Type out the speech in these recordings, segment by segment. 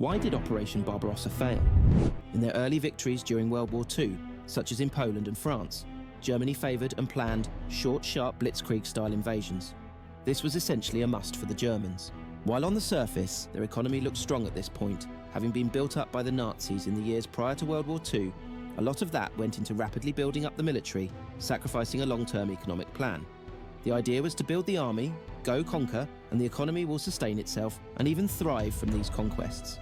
Why did Operation Barbarossa fail? In their early victories during World War II, such as in Poland and France, Germany favoured and planned short, sharp Blitzkrieg-style invasions. This was essentially a must for the Germans. While on the surface, their economy looked strong at this point, having been built up by the Nazis in the years prior to World War II, a lot of that went into rapidly building up the military, sacrificing a long-term economic plan. The idea was to build the army, go conquer, and the economy will sustain itself and even thrive from these conquests.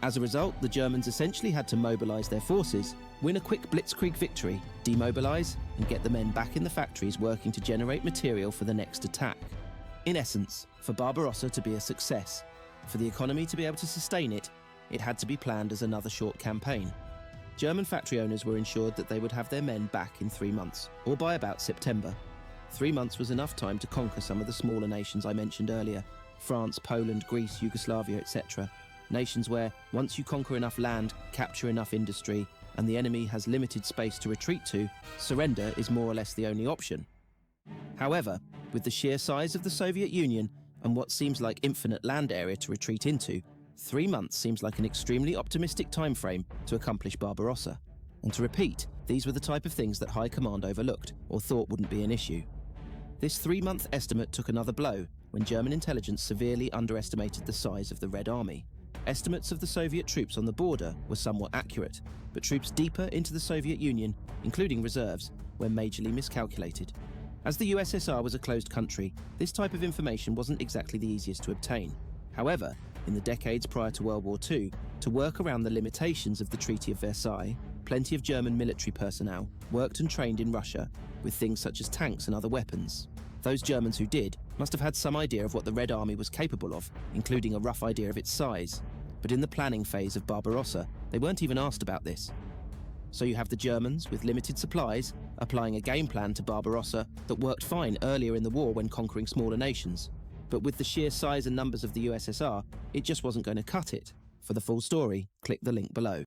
As a result, the Germans essentially had to mobilise their forces, win a quick Blitzkrieg victory, demobilise, and get the men back in the factories working to generate material for the next attack. In essence, for Barbarossa to be a success, for the economy to be able to sustain it, it had to be planned as another short campaign. German factory owners were ensured that they would have their men back in 3 months, or by about September. 3 months was enough time to conquer some of the smaller nations I mentioned earlier, France, Poland, Greece, Yugoslavia, etc. Nations where, once you conquer enough land, capture enough industry, and the enemy has limited space to retreat to, surrender is more or less the only option. However, with the sheer size of the Soviet Union and what seems like infinite land area to retreat into, 3 months seems like an extremely optimistic timeframe to accomplish Barbarossa. And to repeat, these were the type of things that High Command overlooked or thought wouldn't be an issue. This 3-month estimate took another blow when German intelligence severely underestimated the size of the Red Army. Estimates of the Soviet troops on the border were somewhat accurate, but troops deeper into the Soviet Union, including reserves, were majorly miscalculated. As the USSR was a closed country, this type of information wasn't exactly the easiest to obtain. However, in the decades prior to World War II, to work around the limitations of the Treaty of Versailles, plenty of German military personnel worked and trained in Russia with things such as tanks and other weapons. Those Germans who did must have had some idea of what the Red Army was capable of, including a rough idea of its size. But in the planning phase of Barbarossa, they weren't even asked about this. So you have the Germans, with limited supplies, applying a game plan to Barbarossa that worked fine earlier in the war when conquering smaller nations. But with the sheer size and numbers of the USSR, it just wasn't going to cut it. For the full story, click the link below.